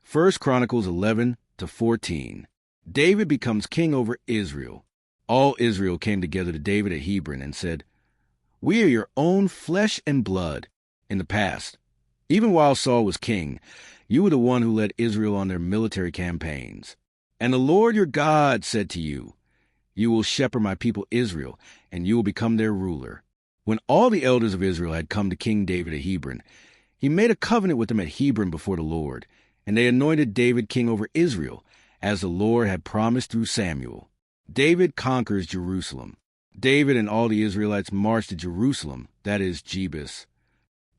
1 Chronicles 11 to 14. David becomes king over Israel. All Israel came together to David at Hebron and said, "We are your own flesh and blood." In the past, even while Saul was king, you were the one who led Israel on their military campaigns. And the Lord your God said to you, "You will shepherd my people Israel, and you will become their ruler." When all the elders of Israel had come to King David at Hebron, he made a covenant with them at Hebron before the Lord, and they anointed David king over Israel, as the Lord had promised through Samuel. David conquers Jerusalem. David and all the Israelites marched to Jerusalem, that is, Jebus.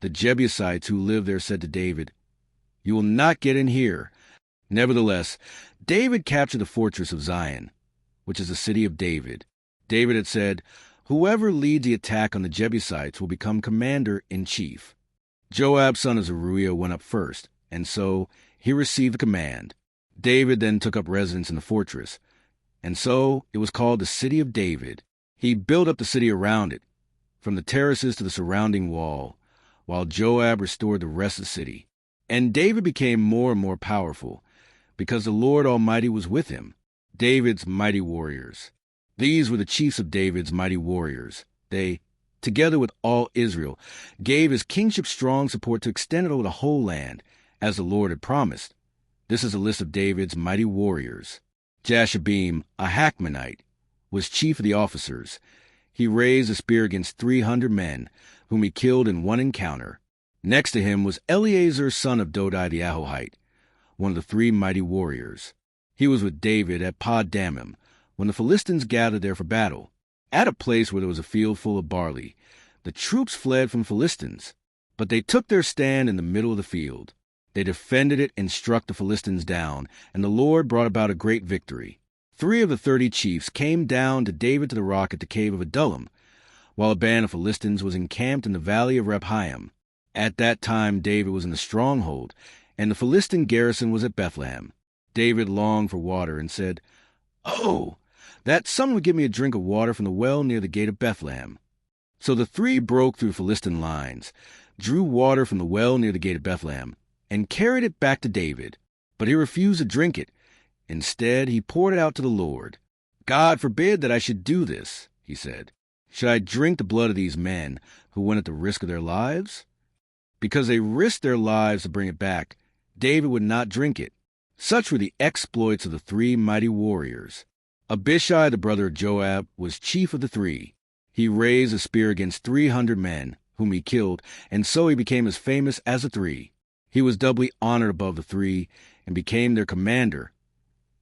The Jebusites who lived there said to David, "You will not get in here." Nevertheless, David captured the fortress of Zion, which is the city of David. David had said, "Whoever leads the attack on the Jebusites will become commander-in-chief." Joab, son of Zeruiah, went up first, and so he received the command. David then took up residence in the fortress, and so it was called the City of David. He built up the city around it, from the terraces to the surrounding wall, while Joab restored the rest of the city. And David became more and more powerful, because the Lord Almighty was with him. David's mighty warriors. These were the chiefs of David's mighty warriors. They, together with all Israel, gave his kingship strong support to extend it over the whole land, as the Lord had promised. This is a list of David's mighty warriors. Jashabim, a Hakmonite, was chief of the officers. He raised a spear against 300 men, whom he killed in one encounter. Next to him was Eleazar, son of Dodai the Ahohite, one of the 3 mighty warriors. He was with David at Paddamim, when the Philistines gathered there for battle. At a place where there was a field full of barley, the troops fled from Philistines, but they took their stand in the middle of the field. They defended it and struck the Philistines down, and the Lord brought about a great victory. 3 of the 30 chiefs came down to David to the rock at the cave of Adullam, while a band of Philistines was encamped in the valley of Rephaim. At that time David was in the stronghold, and the Philistine garrison was at Bethlehem. David longed for water and said, "Oh, that someone would give me a drink of water from the well near the gate of Bethlehem." So the 3 broke through Philistine lines, drew water from the well near the gate of Bethlehem, and carried it back to David. But he refused to drink it. Instead, he poured it out to the Lord. "God forbid that I should do this," he said. "Should I drink the blood of these men who went at the risk of their lives?" Because they risked their lives to bring it back, David would not drink it. Such were the exploits of the 3 mighty warriors. Abishai, the brother of Joab, was chief of the 3. He raised a spear against 300 men, whom he killed, and so he became as famous as the 3. He was doubly honored above the 3, and became their commander,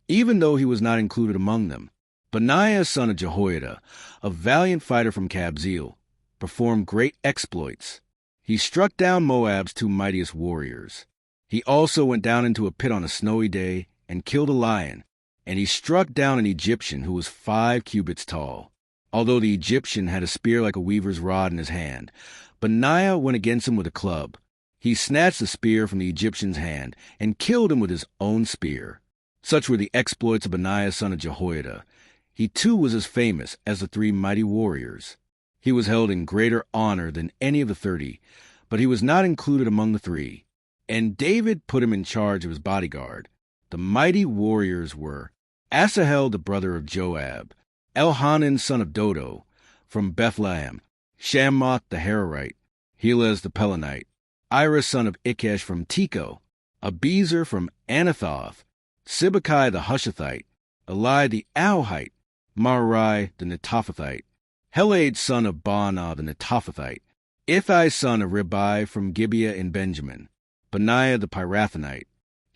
even though he was not included among them. Benaiah, son of Jehoiada, a valiant fighter from Kabzeel, performed great exploits. He struck down Moab's 2 mightiest warriors. He also went down into a pit on a snowy day and killed a lion, and he struck down an Egyptian who was 5 cubits tall. Although the Egyptian had a spear like a weaver's rod in his hand, Benaiah went against him with a club. He snatched the spear from the Egyptian's hand and killed him with his own spear. Such were the exploits of Benaiah, son of Jehoiada. He too was as famous as the 3 mighty warriors. He was held in greater honor than any of the 30, but he was not included among the 3. And David put him in charge of his bodyguard. The mighty warriors were Asahel, the brother of Joab, Elhanan, son of Dodo, from Bethlehem, Shammoth the Hararite, Helez the Pelonite, Ira, son of Ikesh from Tekoa, Abiezer from Anathoth, Sibbecai the Hushathite, Eli the Ahohite, Marai the Netophathite, Heled, son of Baanah the Netophathite, Ithai, son of Ribai from Gibeah in Benjamin, Benaiah the Pirathonite,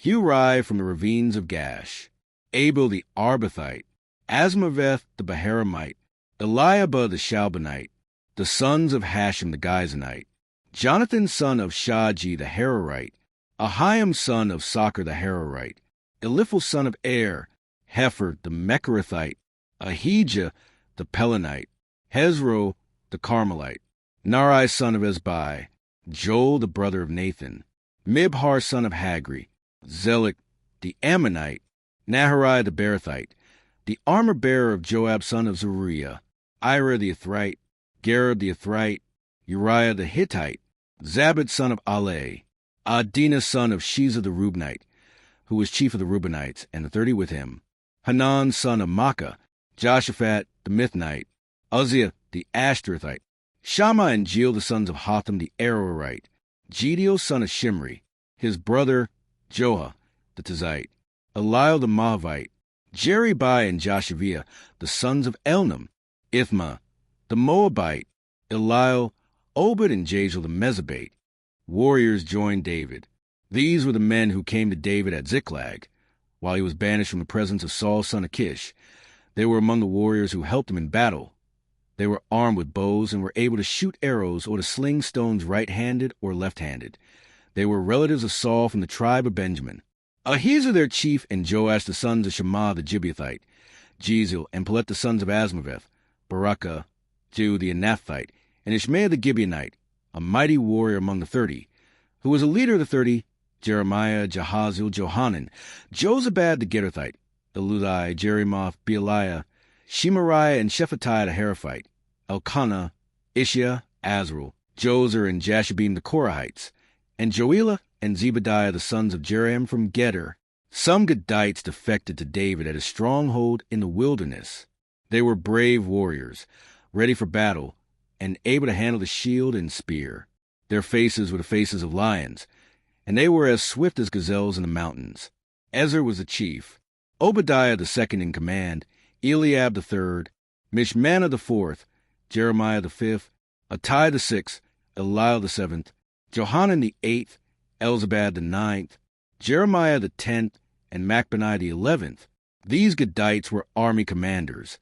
Hurai from the ravines of Gash, Abel the Arbathite, Asmaveth the Baharamite, Eliabah the Shalbanite, the sons of Hashem the Gizonite, Jonathan, son of Shaji the Hararite, Ahiam, son of Sachar the Hararite, Eliphel, son of Er, Hefer the Mecherathite, Ahijah the Pelonite, Hezro the Carmelite, Nari, son of Ezbai, Joel, the brother of Nathan, Mibhar, son of Hagri, Zelek the Ammonite, Naharai the Berethite, the armor-bearer of Joab, son of Zeruiah, Ira the Ithrite, Gareb the Ithrite, Uriah the Hittite, Zabad, son of Aleh, Adinah, son of Shiza the Rubnite, who was chief of the Reubenites, and the 30 with him, Hanan son of Makkah, Joshaphat the Mithnite, Uzziah the Ashtorethite, Shammah and Jeiel the sons of Hotham the Arorite, Jediel son of Shimri, his brother Joah the Tizite, Eliel the Moabite, Jeribai and Joshaviah the sons of Elnam, Ithma the Moabite, Eliel, Obed and Jazel the Mezabite. Warriors joined David. These were the men who came to David at Ziklag, while he was banished from the presence of Saul son of Kish. They were among the warriors who helped him in battle. They were armed with bows and were able to shoot arrows or to sling stones right-handed or left-handed. They were relatives of Saul from the tribe of Benjamin. Ahiezer their chief and Joash the sons of Shammah the Gibeathite, Jezel and Pelet the sons of Asmaveth, Barakah, Jehu the Anathite, and Ishmael the Gibeonite, a mighty warrior among the 30, who was a leader of the 30, Jeremiah, Jahaziel, Johanan, Jozabad the Gittithite, Eludai, Jerimoth, Bealiah, Shemariah and Shephatiah the Heraphite, Elkanah, Ishiah, Azrael, Jozer and Jashabim the Korahites, and Joelah and Zebadiah the sons of Jeram from Geder. Some Gadites defected to David at his stronghold in the wilderness. They were brave warriors, ready for battle, and able to handle the shield and spear. Their faces were the faces of lions, and they were as swift as gazelles in the mountains. Ezer was the chief, Obadiah the second in command, Eliab the third, Mishmannah the fourth, Jeremiah the fifth, Attai the sixth, Eliel the seventh, Johanan the eighth, Elzabad the ninth, Jeremiah the 10th, and Machbenai the 11th. These Gadites were army commanders.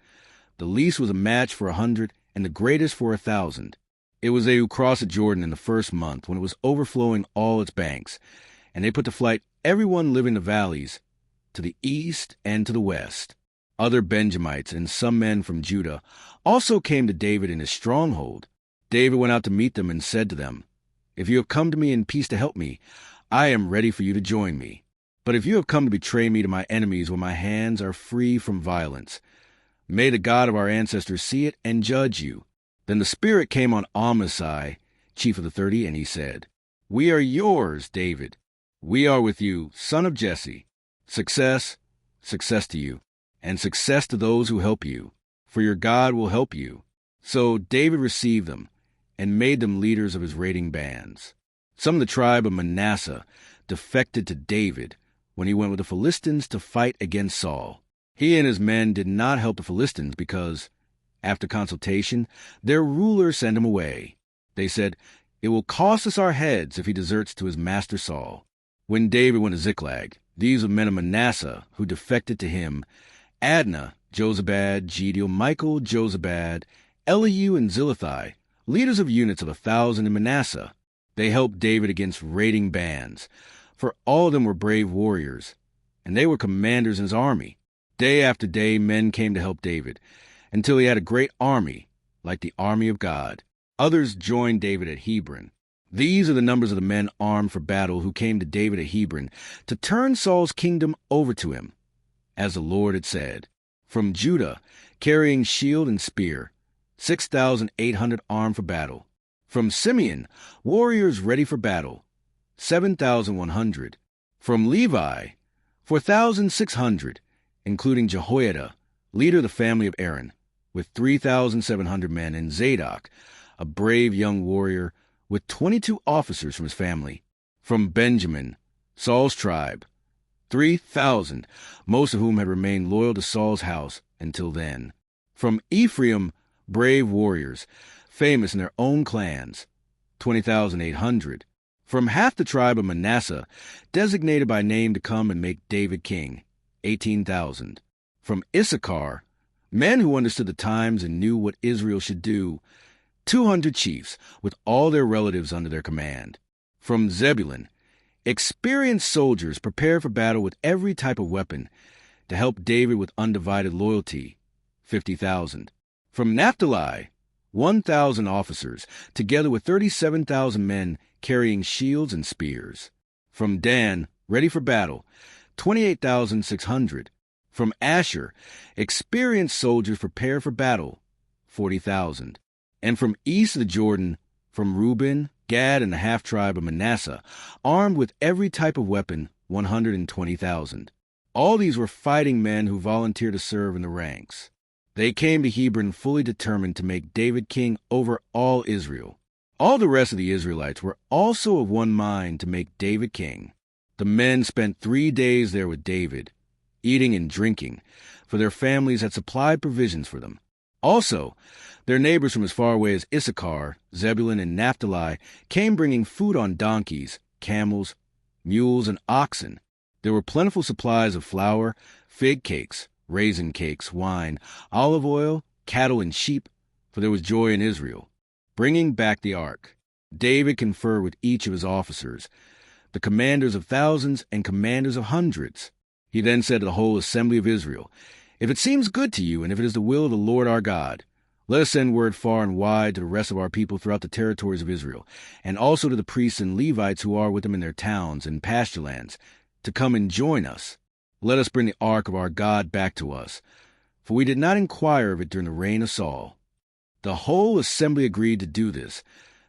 The least was a match for 100, and the greatest for 1,000. It was they who crossed the Jordan in the first month, when it was overflowing all its banks, and they put to flight everyone living in the valleys, to the east and to the west. Other Benjamites and some men from Judah also came to David in his stronghold. David went out to meet them and said to them, "If you have come to me in peace to help me, I am ready for you to join me. But if you have come to betray me to my enemies when my hands are free from violence, may the God of our ancestors see it and judge you." Then the Spirit came on Amasai, chief of the 30, and he said, "We are yours, David. We are with you, son of Jesse. Success, success to you, and success to those who help you, for your God will help you." So David received them and made them leaders of his raiding bands. Some of the tribe of Manasseh defected to David when he went with the Philistines to fight against Saul. He and his men did not help the Philistines because, after consultation, their ruler sent him away. They said, "It will cost us our heads if he deserts to his master Saul." When David went to Ziklag, these were men of Manasseh who defected to him: Adnah, Jozabad, Jediel, Michael, Jozabad, Elihu, and Zillethai, leaders of units of 1,000 in Manasseh. They helped David against raiding bands, for all of them were brave warriors, and they were commanders in his army. Day after day men came to help David, until he had a great army, like the army of God. Others joined David at Hebron. These are the numbers of the men armed for battle who came to David at Hebron to turn Saul's kingdom over to him, as the Lord had said. From Judah, carrying shield and spear, 6,800 armed for battle. From Simeon, warriors ready for battle, 7,100. From Levi, 4,600, including Jehoiada, leader of the family of Aaron, with 3,700 men, and Zadok, a brave young warrior, with 22 officers from his family. From Benjamin, Saul's tribe, 3,000, most of whom had remained loyal to Saul's house until then. From Ephraim, brave warriors, famous in their own clans, 20,800. From half the tribe of Manasseh, designated by name to come and make David king, 18,000. From Issachar, men who understood the times and knew what Israel should do, 200 chiefs, with all their relatives under their command. From Zebulun, experienced soldiers prepared for battle with every type of weapon to help David with undivided loyalty, 50,000. From Naphtali, 1,000 officers, together with 37,000 men carrying shields and spears. From Dan, ready for battle, 28,600. From Asher, experienced soldiers prepared for battle, 40,000. And from east of the Jordan, from Reuben, Gad, and the half-tribe of Manasseh, armed with every type of weapon, 120,000. All these were fighting men who volunteered to serve in the ranks. They came to Hebron fully determined to make David king over all Israel. All the rest of the Israelites were also of one mind to make David king. The men spent 3 days there with David, eating and drinking, for their families had supplied provisions for them. Also, their neighbors from as far away as Issachar, Zebulun, and Naphtali came bringing food on donkeys, camels, mules, and oxen. There were plentiful supplies of flour, fig cakes, raisin cakes, wine, olive oil, cattle, and sheep, for there was joy in Israel. Bringing back the ark, David conferred with each of his officers, the commanders of thousands and commanders of hundreds. He then said to the whole assembly of Israel, "If it seems good to you, and if it is the will of the Lord our God, let us send word far and wide to the rest of our people throughout the territories of Israel, and also to the priests and Levites who are with them in their towns and pasture lands, to come and join us. Let us bring the ark of our God back to us, for we did not inquire of it during the reign of Saul." The whole assembly agreed to do this,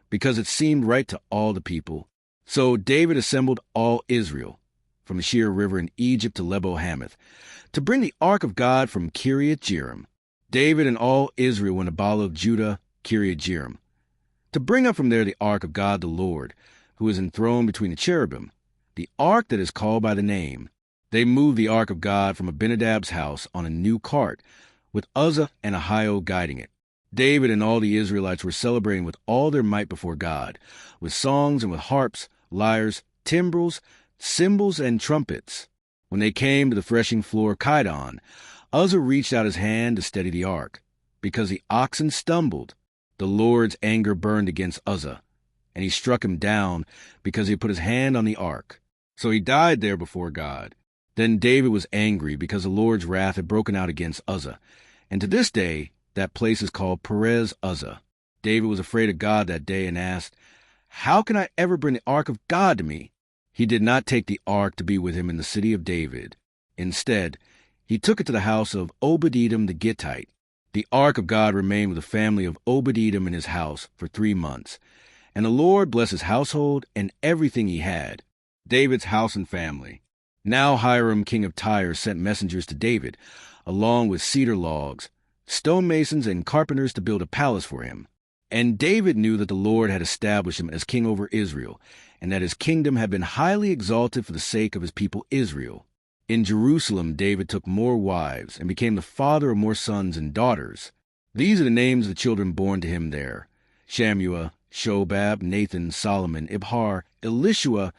because it seemed right to all the people. So David assembled all Israel, from the Shir River in Egypt to Lebo-Hamath, to bring the ark of God from Kiriath-Jearim. David and all Israel went to Baal of Judah, Kiriath-Jearim, to bring up from there the ark of God the Lord, who is enthroned between the cherubim, the ark that is called by the name. They moved the ark of God from Abinadab's house on a new cart, with Uzzah and Ahio guiding it. David and all the Israelites were celebrating with all their might before God, with songs and with harps, lyres, timbrels, cymbals, and trumpets. When they came to the threshing floor Kidon, Uzzah reached out his hand to steady the ark. Because the oxen stumbled, the Lord's anger burned against Uzzah, and he struck him down because he had put his hand on the ark. So he died there before God. Then David was angry because the Lord's wrath had broken out against Uzzah, and to this day that place is called Perez Uzzah. David was afraid of God that day and asked, "How can I ever bring the ark of God to me?" He did not take the ark to be with him in the city of David. Instead, he took it to the house of Obed-Edom the Gittite. The ark of God remained with the family of Obed-Edom in his house for 3 months, and the Lord blessed his household and everything he had. David's house and family. Now Hiram, king of Tyre, sent messengers to David, along with cedar logs, stonemasons, and carpenters to build a palace for him. And David knew that the Lord had established him as king over Israel, and that his kingdom had been highly exalted for the sake of his people Israel. In Jerusalem, David took more wives and became the father of more sons and daughters. These are the names of the children born to him there: Shammua, Shobab, Nathan, Solomon, Ibhar, Elishua,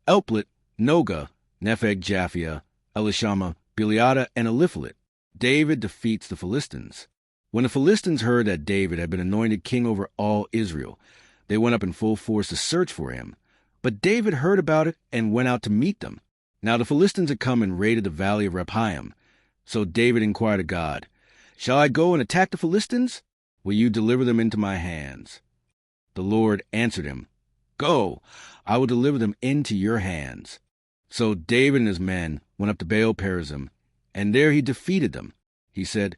Elplet, Noga, Nepheg, Japhia, Elishama, Biliada, and Eliphalet. David defeats the Philistines. When the Philistines heard that David had been anointed king over all Israel, they went up in full force to search for him. But David heard about it and went out to meet them. Now the Philistines had come and raided the valley of Rephaim. So David inquired of God, "Shall I go and attack the Philistines? Will you deliver them into my hands?" The Lord answered him, "Go, I will deliver them into your hands." So David and his men went up to Baal-perazim, and there he defeated them. He said,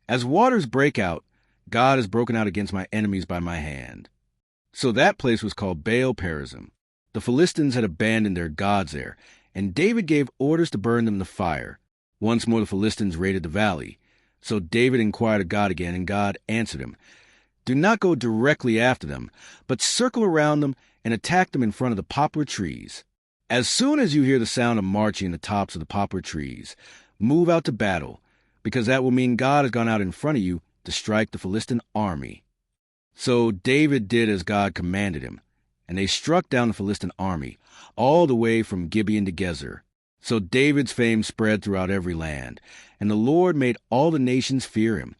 "As waters break out, God has broken out against my enemies by my hand." So that place was called Baal-perazim. The Philistines had abandoned their gods there, and David gave orders to burn them in the fire. Once more the Philistines raided the valley. So David inquired of God again, and God answered him, "Do not go directly after them, but circle around them and attack them in front of the poplar trees. As soon as you hear the sound of marching in the tops of the poplar trees, move out to battle, because that will mean God has gone out in front of you to strike the Philistine army." So David did as God commanded him, and they struck down the Philistine army, all the way from Gibeon to Gezer. So David's fame spread throughout every land, and the Lord made all the nations fear him,